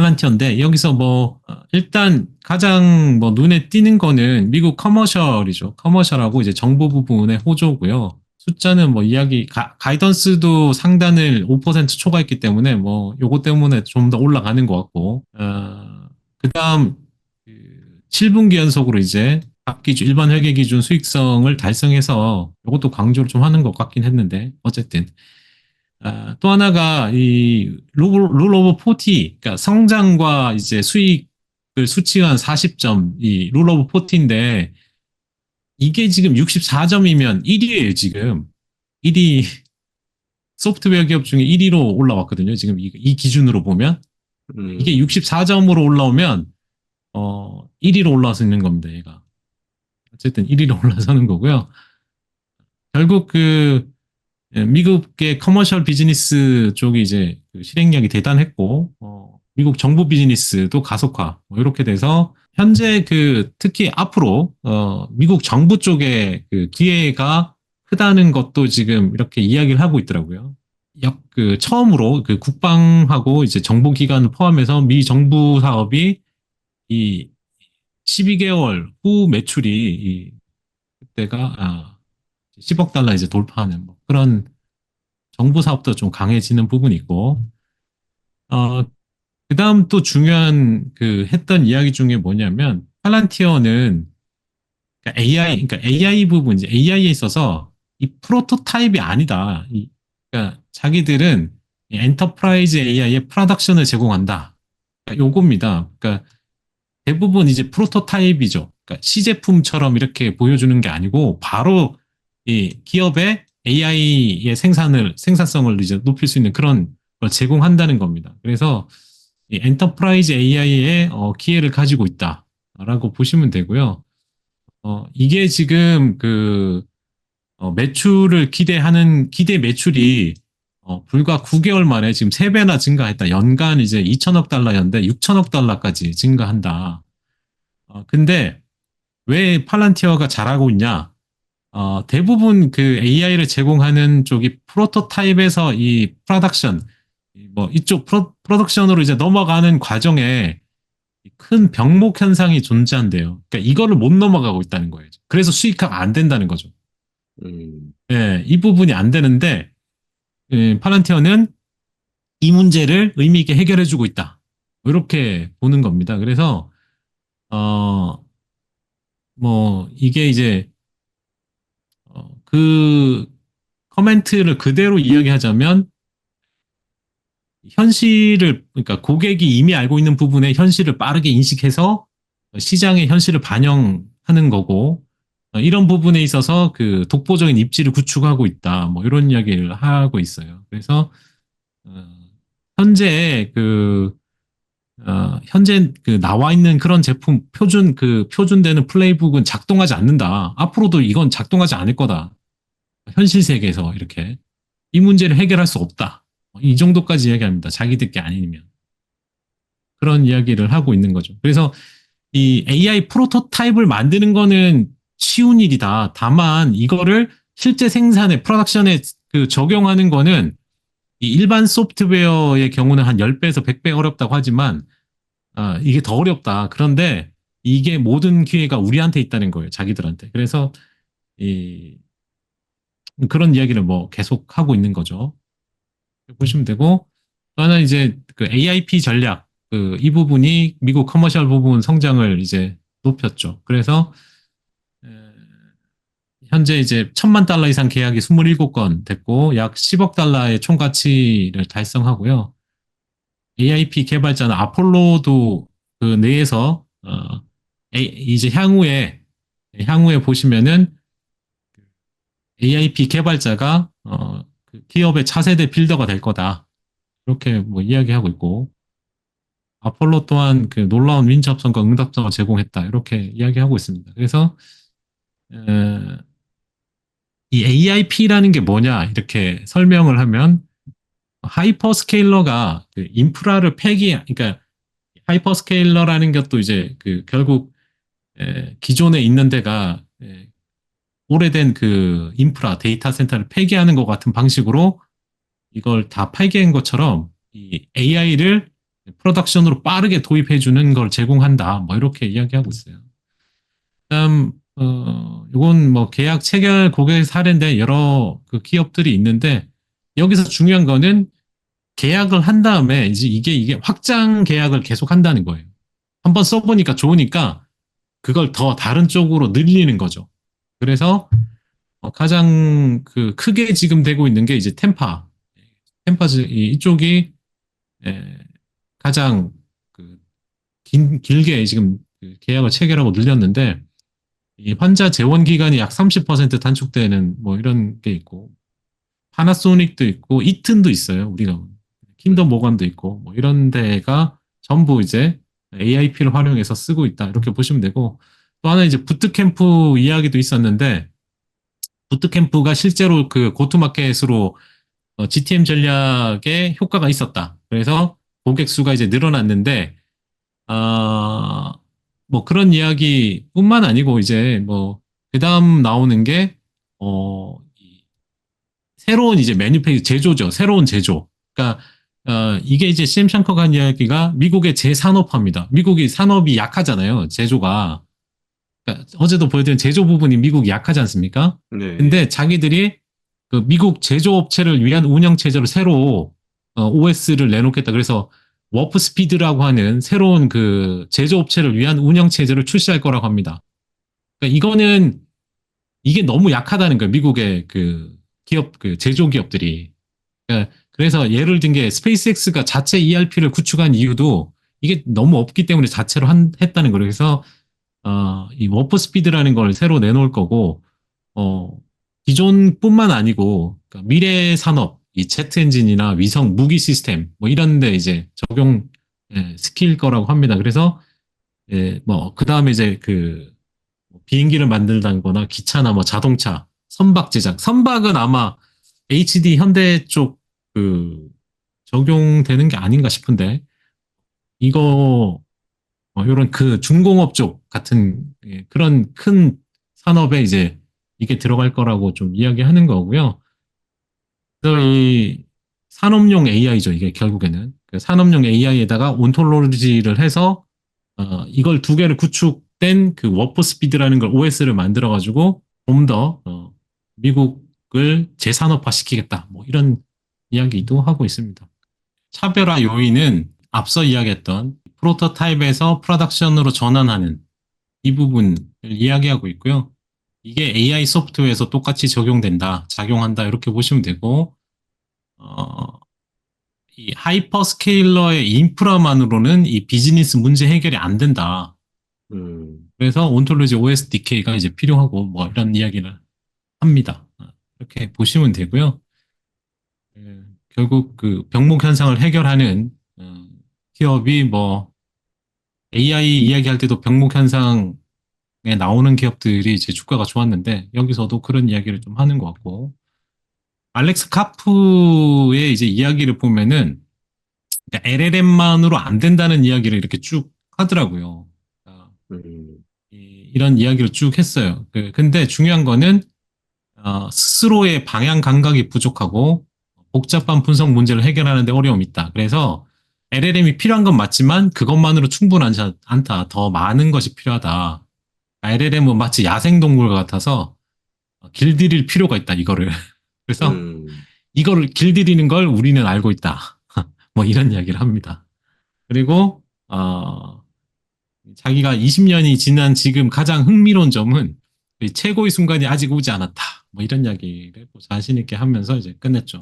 팔란티어인데 여기서 뭐 일단 가장 뭐 눈에 띄는 거는 미국 커머셜이죠. 커머셜하고 이제 정보 부분의 호조고요. 숫자는 뭐 이야기 가이던스도 상단을 5% 초과했기 때문에 뭐 요거 때문에 좀 더 올라가는 것 같고 그다음 7분기 연속으로 이제 각 기준 일반 회계 기준 수익성을 달성해서 이것도 강조를 좀 하는 것 같긴 했는데 어쨌든 또 하나가 이 룰 오브 40, 그러니까 성장과 이제 수익을 수치한 40점, 이 룰 오브 40인데 이게 지금 64점이면 1위예요, 지금. 1위, 소프트웨어 기업 중에 1위로 올라왔거든요, 지금 이 기준으로 보면. 이게 음, 64점으로 올라오면, 1위로 올라서 있는 겁니다, 얘가. 어쨌든 1위로 올라서는 거고요. 결국 미국의 커머셜 비즈니스 쪽이 이제 그 실행력이 대단했고, 미국 정부 비즈니스도 가속화, 뭐 이렇게 돼서 현재 특히 앞으로, 미국 정부 쪽에 그 기회가 크다는 것도 지금 이렇게 이야기를 하고 있더라고요. 처음으로 그 국방하고 이제 정보기관 포함해서 미 정부 사업이 이 12개월 후 매출이 그때가 10억 달러 이제 돌파하는 뭐 그런 정부 사업도 좀 강해지는 부분이 있고, 어, 그 다음 또 중요한 했던 이야기 중에 뭐냐면, 팔란티어는 그러니까 AI 부분, 이제 AI에 있어서 이 프로토타입이 아니다. 그러니까 자기들은 이 엔터프라이즈 AI의 프로덕션을 제공한다. 그러니까 요겁니다. 그러니까 대부분 이제 프로토타입이죠. 그러니까 시제품처럼 이렇게 보여주는 게 아니고 바로 이 기업의 AI의 생산성을 이제 높일 수 있는 그런 걸 제공한다는 겁니다. 그래서 이 엔터프라이즈 AI의 기회를 가지고 있다라고 보시면 되고요. 이게 지금 매출을 기대하는 기대 매출이 불과 9개월 만에 지금 3배나 증가했다. 연간 이제 2천억 달러였는데 6천억 달러까지 증가한다. 근데 왜 팔란티어가 잘하고 있냐? 대부분 AI를 제공하는 쪽이 프로토타입에서 이 프로덕션, 뭐 이쪽 프로덕션으로 이제 넘어가는 과정에 큰 병목 현상이 존재한대요. 그러니까 이거를 못 넘어가고 있다는 거예요. 그래서 수익화가 안 된다는 거죠. 음, 예, 이 부분이 안 되는데 팔란티어는 이 문제를 의미 있게 해결해주고 있다. 이렇게 보는 겁니다. 그래서 뭐 이게 이제 그 커멘트를 그대로 이야기하자면 그러니까 고객이 이미 알고 있는 부분의 현실을 빠르게 인식해서 시장의 현실을 반영하는 거고, 이런 부분에 있어서 독보적인 입지를 구축하고 있다. 뭐 이런 이야기를 하고 있어요. 그래서, 어, 현재 현재 나와 있는 그런 제품 표준되는 플레이북은 작동하지 않는다. 앞으로도 이건 작동하지 않을 거다. 현실 세계에서 이렇게. 이 문제를 해결할 수 없다. 이 정도까지 이야기합니다. 자기들 게 아니면. 그런 이야기를 하고 있는 거죠. 그래서 이 AI 프로토타입을 만드는 거는 쉬운 일이다. 다만 이거를 실제 생산에, 프로덕션에 적용하는 거는 이 일반 소프트웨어의 경우는 한 10배에서 100배 어렵다고 하지만 이게 더 어렵다. 그런데 이게 모든 기회가 우리한테 있다는 거예요. 자기들한테. 그래서 이, 그런 이야기를 뭐 계속 하고 있는 거죠. 보시면 되고 또 하나 이제 AIP 전략 이 부분이 미국 커머셜 부분 성장을 이제 높였죠. 그래서 현재 이제 1,000만 달러 이상 계약이 27건 됐고 약 10억 달러의 총 가치를 달성하고요. AIP 개발자는 아폴로도 그 내에서 이제 향후에 보시면은 AIP 개발자가 기업의 차세대 빌더가 될 거다. 이렇게 뭐 이야기하고 있고 아폴로 또한 놀라운 민첩성과 응답성을 제공했다. 이렇게 이야기하고 있습니다. 그래서 에, 이 AIP라는 게 뭐냐 이렇게 설명을 하면 하이퍼스케일러가 인프라를 그러니까 하이퍼스케일러라는 것도 이제 결국 기존에 있는 데가 오래된 인프라 데이터 센터를 폐기하는 것 같은 방식으로 이걸 다 폐기한 것처럼 이 AI를 프로덕션으로 빠르게 도입해주는 걸 제공한다. 뭐 이렇게 이야기하고 있어요. 그다음 이건 뭐 계약 체결 고객 사례인데 여러 그 기업들이 있는데 여기서 중요한 거는 계약을 한 다음에 이제 이게 확장 계약을 계속 한다는 거예요. 한번 써보니까 좋으니까 그걸 더 다른 쪽으로 늘리는 거죠. 그래서 가장 그 크게 지금 되고 있는 게 이제 템파 이쪽이 가장 그 길게 지금 그 계약을 체결하고 늘렸는데 이 환자 재원 기간이 약 30% 단축되는 뭐 이런 게 있고 파나소닉도 있고 이튼도 있어요. 우리가 킨더 모건도 있고 뭐 이런 데가 전부 이제 AIP를 활용해서 쓰고 있다 이렇게 보시면 되고 또 하나 이제 부트캠프 이야기도 있었는데 부트캠프가 실제로 그 고투마켓으로 GTM 전략에 효과가 있었다. 그래서 고객 수가 이제 늘어났는데 뭐 그런 이야기뿐만 아니고 이제 뭐 그다음 나오는 게 새로운 이제 제조죠. 새로운 제조. 그러니까 이게 이제 CM 샹커가 한 이야기가 미국의 재산업화입니다. 미국이 산업이 약하잖아요. 제조가. 그러니까 어제도 보여드린 제조 부분이 미국이 약하지 않습니까? 네. 근데 자기들이 그 미국 제조업체를 위한 운영 체제로 새로 OS를 내놓겠다. 그래서 워프 스피드라고 하는 새로운 그 제조업체를 위한 운영 체제를 출시할 거라고 합니다. 그러니까 이거는 이게 너무 약하다는 거예요. 미국의 그 기업, 그 제조 기업들이. 그러니까 그래서 예를 든 게 스페이스X가 자체 ERP를 구축한 이유도 이게 너무 없기 때문에 자체로 했다는 거예요. 그래서 이 워프 스피드라는 걸 새로 내놓을 거고 어, 기존뿐만 아니고 그러니까 미래 산업, 이 제트 엔진이나 위성 무기 시스템 뭐 이런 데 이제 적용 시킬 거라고 합니다. 그래서 뭐 그다음에 이제 그 비행기를 만들다거나 기차나 뭐 자동차, 선박 제작. 선박은 아마 HD 현대 쪽 그 적용되는 게 아닌가 싶은데 이거 이런 그 중공업 쪽 같은 그런 큰 산업에 이제 이게 들어갈 거라고 좀 이야기하는 거고요. 그래서 이 산업용 AI죠. 이게 결국에는 그 산업용 AI에다가 온톨로지를 해서 이걸 두 개를 구축된 그 워프 스피드라는 걸 OS를 만들어 가지고 좀 더 미국을 재산업화 시키겠다. 뭐 이런 이야기도 하고 있습니다. 차별화 요인은 앞서 이야기했던 프로토타입에서 프로덕션으로 전환하는 이 부분을 이야기하고 있고요. 이게 AI 소프트웨어에서 똑같이 적용된다, 작용한다 이렇게 보시면 되고 이 하이퍼스케일러의 인프라만으로는 이 비즈니스 문제 해결이 안 된다. 그래서 온톨로지 OSDK가 이제 필요하고 뭐 이런 이야기를 합니다. 이렇게 보시면 되고요. 결국 그 병목 현상을 해결하는 기업이 뭐 AI 이야기할 때도 병목 현상에 나오는 기업들이 이제 주가가 좋았는데 여기서도 그런 이야기를 좀 하는 것 같고 알렉스 카프의 이제 이야기를 보면은 LLM만으로 안 된다는 이야기를 이렇게 쭉 하더라고요. 이런 이야기를 쭉 했어요. 근데 중요한 거는 스스로의 방향 감각이 부족하고 복잡한 분석 문제를 해결하는 데 어려움이 있다. 그래서 LLM이 필요한 건 맞지만 그것만으로 충분하지 않다. 더 많은 것이 필요하다. LLM은 마치 야생동물 같아서 길들일 필요가 있다. 이거를. 그래서 이거를 길들이는 걸 우리는 알고 있다. 뭐 이런 이야기를 합니다. 그리고 자기가 20년이 지난 지금 가장 흥미로운 점은 최고의 순간이 아직 오지 않았다. 뭐 이런 이야기를 자신 있게 하면서 이제 끝냈죠.